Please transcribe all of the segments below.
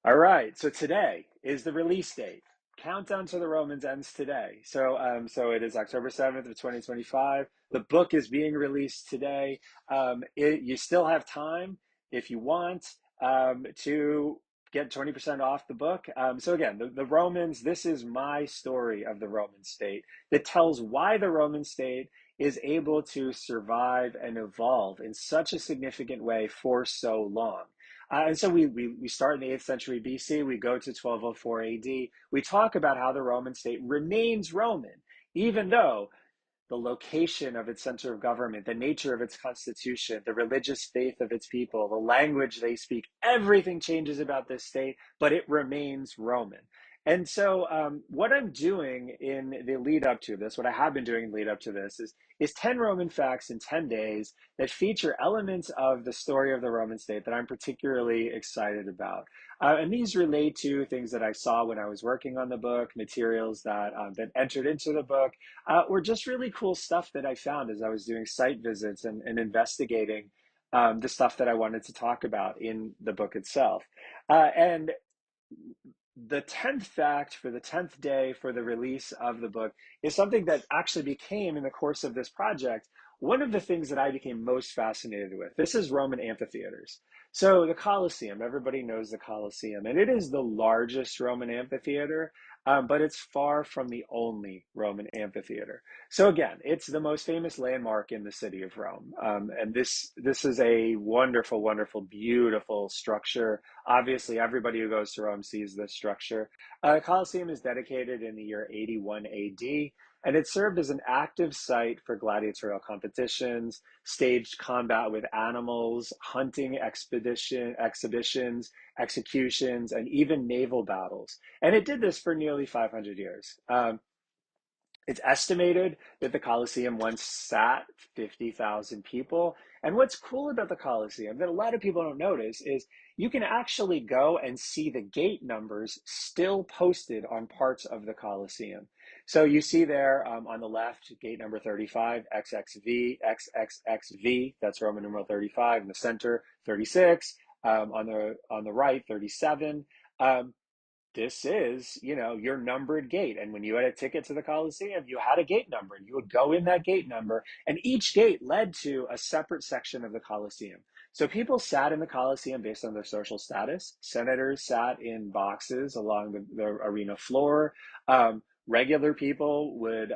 All right, so today is the release date. Countdown to the Romans ends today. So it is October 7th of 2025. The book is being released today. You still have time if you want to get 20% off the book. So again, the Romans, this is my story of the Roman state that tells why the Roman state is able to survive and evolve in such a significant way for so long. And so we start in the 8th century BC, we go to 1204 AD. We talk about how the Roman state remains Roman, even though the location of its center of government, the nature of its constitution, the religious faith of its people, the language they speak, everything changes about this state, but it remains Roman. And so, what I'm doing in the lead up to this, what I have been doing in the lead up to this, is 10 Roman facts in 10 days that feature elements of the story of the Roman state that I'm particularly excited about. And these relate to things that I saw when I was working on the book, materials that entered into the book, or just really cool stuff that I found as I was doing site visits and investigating the stuff that I wanted to talk about in the book itself. And the 10th fact for the 10th day for the release of the book is something that actually became, in the course of this project, one of the things that I became most fascinated with. This is Roman amphitheaters. So the Colosseum, everybody knows the Colosseum, and it is the largest Roman amphitheater, but it's far from the only Roman amphitheater. So again, it's the most famous landmark in the city of Rome, and this is a wonderful, wonderful, beautiful structure. Obviously, everybody who goes to Rome sees this structure. Colosseum is dedicated in the year 81 AD, and it served as an active site for gladiatorial competitions, staged combat with animals, hunting exhibitions, executions, and even naval battles. And it did this for nearly 500 years. It's estimated that the Colosseum once sat 50,000 people. And what's cool about the Colosseum that a lot of people don't notice is you can actually go and see the gate numbers still posted on parts of the Colosseum. So you see there on the left, gate number 35, XXV, XXXV, that's Roman numeral 35, in the center, 36, on the right, 37. This is, your numbered gate. And when you had a ticket to the Coliseum, you had a gate number, and you would go in that gate number, and each gate led to a separate section of the Coliseum. So people sat in the Coliseum based on their social status. Senators sat in boxes along the arena floor. Regular people would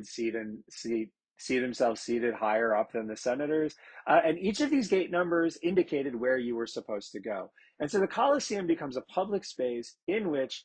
see themselves seated higher up than the senators. And each of these gate numbers indicated where you were supposed to go. And so the Colosseum becomes a public space in which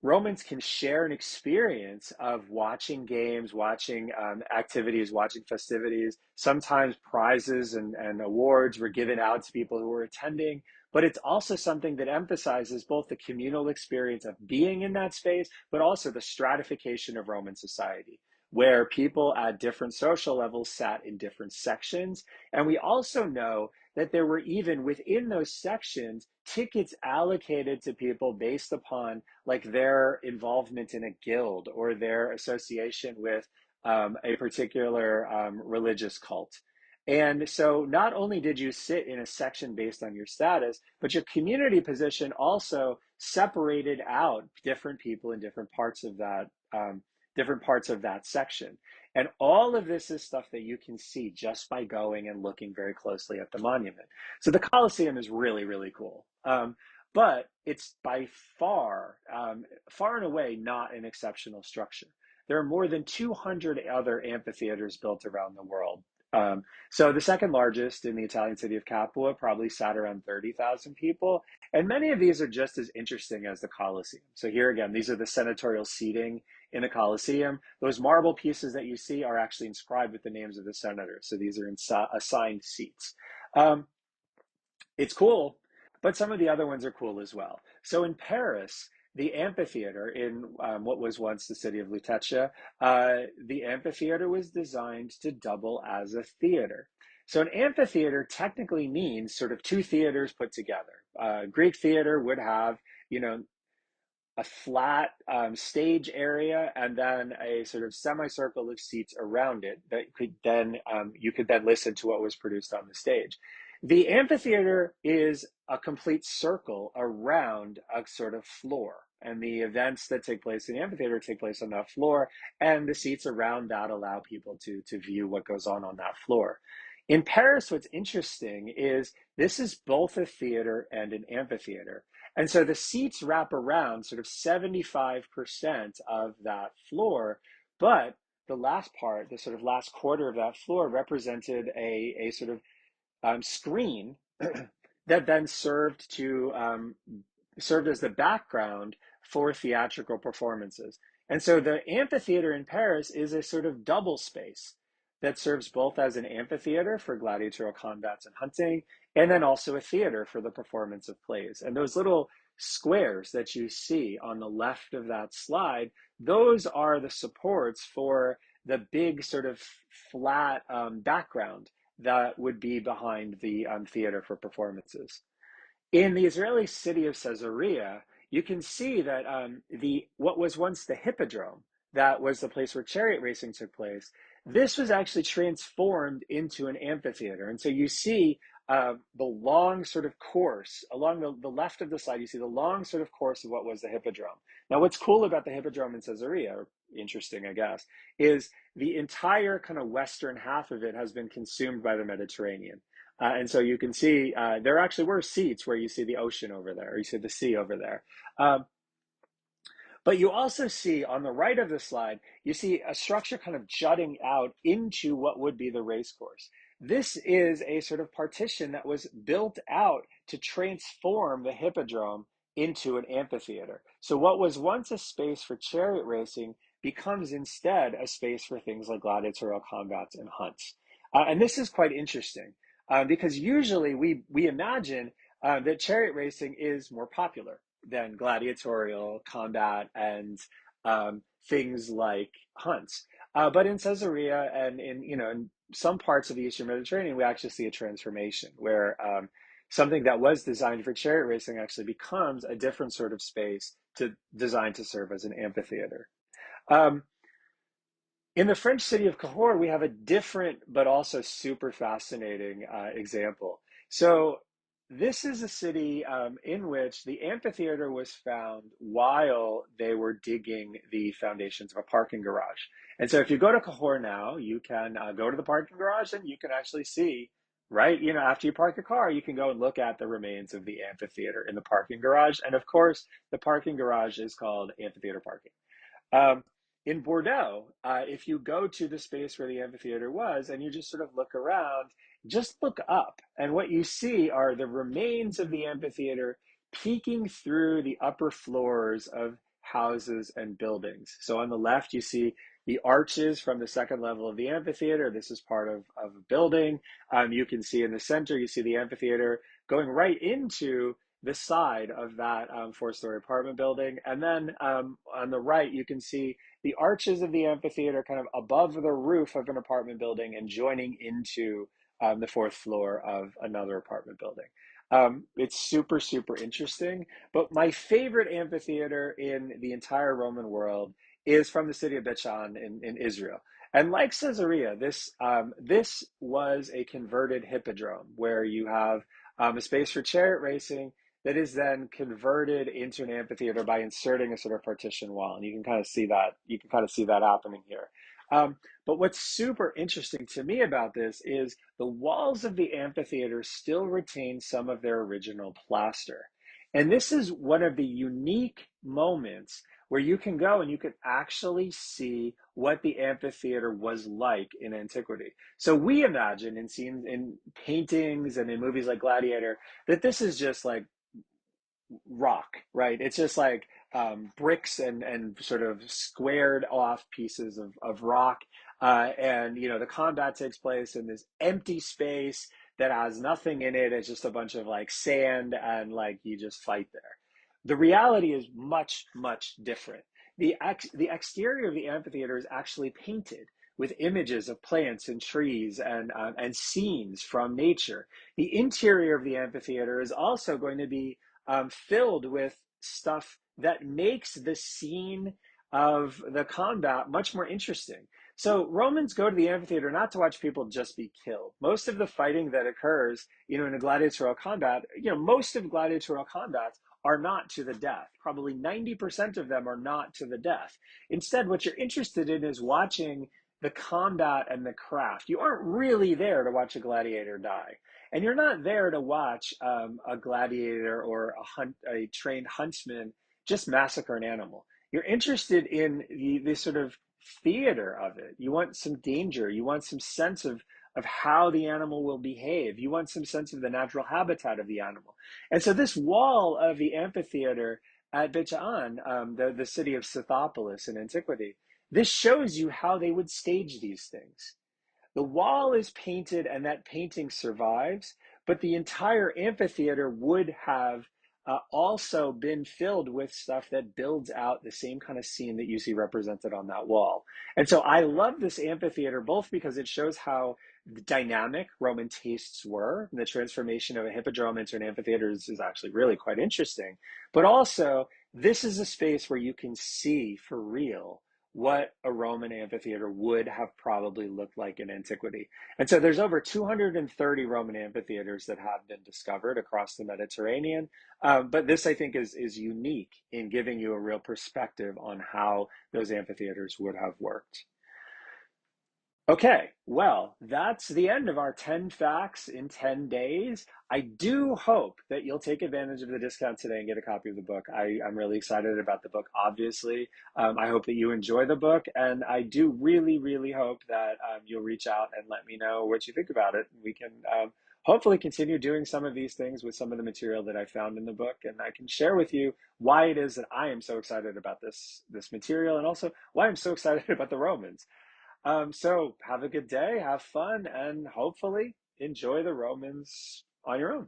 Romans can share an experience of watching games, watching activities, watching festivities. Sometimes prizes and awards were given out to people who were attending, but it's also something that emphasizes both the communal experience of being in that space, but also the stratification of Roman society, where people at different social levels sat in different sections. And we also know that there were, even within those sections, tickets allocated to people based upon like their involvement in a guild or their association with a particular religious cult. And so not only did you sit in a section based on your status, but your community position also separated out different people in different parts of that section. And all of this is stuff that you can see just by going and looking very closely at the monument. So the Colosseum is really, really cool. But it's by far and away not an exceptional structure. There are more than 200 other amphitheaters built around the world. So the second largest in the Italian city of Capua probably sat around 30,000 people. And many of these are just as interesting as the Colosseum. So here again, these are the senatorial seating in the Colosseum. Those marble pieces that you see are actually inscribed with the names of the senators. So these are assigned seats. It's cool, but some of the other ones are cool as well. So in Paris, the amphitheater in what was once the city of Lutetia, the amphitheater was designed to double as a theater. So an amphitheater technically means sort of two theaters put together. Greek theater would have, a flat stage area and then a sort of semicircle of seats around it that could then you could then listen to what was produced on the stage. The amphitheater is a complete circle around a sort of floor. And the events that take place in the amphitheater take place on that floor, and the seats around that allow people to view what goes on that floor. In Paris, what's interesting is this is both a theater and an amphitheater. And so the seats wrap around sort of 75% of that floor, but the last part, the sort of last quarter of that floor, represented a sort of screen that then served as the background for theatrical performances. And so the amphitheater in Paris is a sort of double space that serves both as an amphitheater for gladiatorial combats and hunting, and then also a theater for the performance of plays. And those little squares that you see on the left of that slide, those are the supports for the big sort of flat background that would be behind the theater for performances. In the Israeli city of Caesarea, you can see that the what was once the hippodrome, that was the place where chariot racing took place, this was actually transformed into an amphitheater. And so you see the long sort of course along the left of the slide. You see the long sort of course of what was the hippodrome. Now, what's cool about the hippodrome in Caesarea, or interesting, I guess, is the entire kind of western half of it has been consumed by the Mediterranean. And so you can see there actually were seats where you see the ocean over there, or you see the sea over there. Um, but you also see on the right of the slide, you see a structure kind of jutting out into what would be the race course. This is a sort of partition that was built out to transform the hippodrome into an amphitheater. So what was once a space for chariot racing becomes instead a space for things like gladiatorial combats and hunts. And this is quite interesting because usually we imagine that chariot racing is more popular than gladiatorial combat and things like hunts. But in Caesarea and in some parts of the Eastern Mediterranean, we actually see a transformation where something that was designed for chariot racing actually becomes a different sort of space designed to serve as an amphitheater. Um, in the French city of Cahors, we have a different but also super fascinating example. So this is a city in which the amphitheater was found while they were digging the foundations of a parking garage. And so if you go to Cahors now, you can go to the parking garage and you can actually see, right, after you park your car, you can go and look at the remains of the amphitheater in the parking garage. And of course, the parking garage is called amphitheater parking. Um, in Bordeaux, if you go to the space where the amphitheater was and you just sort of look around, just look up. And what you see are the remains of the amphitheater peeking through the upper floors of houses and buildings. So on the left, you see the arches from the second level of the amphitheater. This is part of a building. You can see in the center, you see the amphitheater going right into the side of that four-story apartment building. And then on the right, you can see the arches of the amphitheater kind of above the roof of an apartment building and joining into the fourth floor of another apartment building. It's super, super interesting. But my favorite amphitheater in the entire Roman world is from the city of Bechan in Israel. And like Caesarea, this was a converted hippodrome where you have a space for chariot racing that is then converted into an amphitheater by inserting a sort of partition wall. And you can kind of see that. You can kind of see that happening here. But what's super interesting to me about this is the walls of the amphitheater still retain some of their original plaster. And this is one of the unique moments where you can go and you can actually see what the amphitheater was like in antiquity. So we imagine in scenes in paintings and in movies like Gladiator that this is just like rock, right? It's just like bricks and sort of squared off pieces of rock. And, the combat takes place in this empty space that has nothing in it. It's just a bunch of like sand and like you just fight there. The reality is much, much different. The exterior of the amphitheater is actually painted with images of plants and trees and scenes from nature. The interior of the amphitheater is also going to be filled with stuff that makes the scene of the combat much more interesting. So Romans go to the amphitheater not to watch people just be killed. Most of the fighting that occurs, in a gladiatorial combat, most of gladiatorial combats are not to the death. Probably 90% of them are not to the death. Instead, what you're interested in is watching the combat and the craft. You aren't really there to watch a gladiator die. And you're not there to watch a gladiator or a trained huntsman just massacre an animal. You're interested in the sort of theater of it. You want some danger. You want some sense of how the animal will behave. You want some sense of the natural habitat of the animal. And so this wall of the amphitheater at Bicha'an, the city of Scythopolis in antiquity, this shows you how they would stage these things. The wall is painted and that painting survives, but the entire amphitheater would have also been filled with stuff that builds out the same kind of scene that you see represented on that wall. And so I love this amphitheater both because it shows how dynamic Roman tastes were. The transformation of a hippodrome into an amphitheater is actually really quite interesting. But also, this is a space where you can see for real what a Roman amphitheater would have probably looked like in antiquity. And so there's over 230 Roman amphitheaters that have been discovered across the Mediterranean. But this, I think, is unique in giving you a real perspective on how those amphitheaters would have worked. Okay, well, that's the end of our 10 facts in 10 days. I do hope that you'll take advantage of the discount today and get a copy of the book. I'm really excited about the book, obviously. I hope that you enjoy the book, and I do really, really hope that you'll reach out and let me know what you think about it. We can hopefully continue doing some of these things with some of the material that I found in the book, and I can share with you why it is that I am so excited about this material, and also why I'm so excited about the Romans. So have a good day, have fun, and hopefully enjoy the Romans on your own.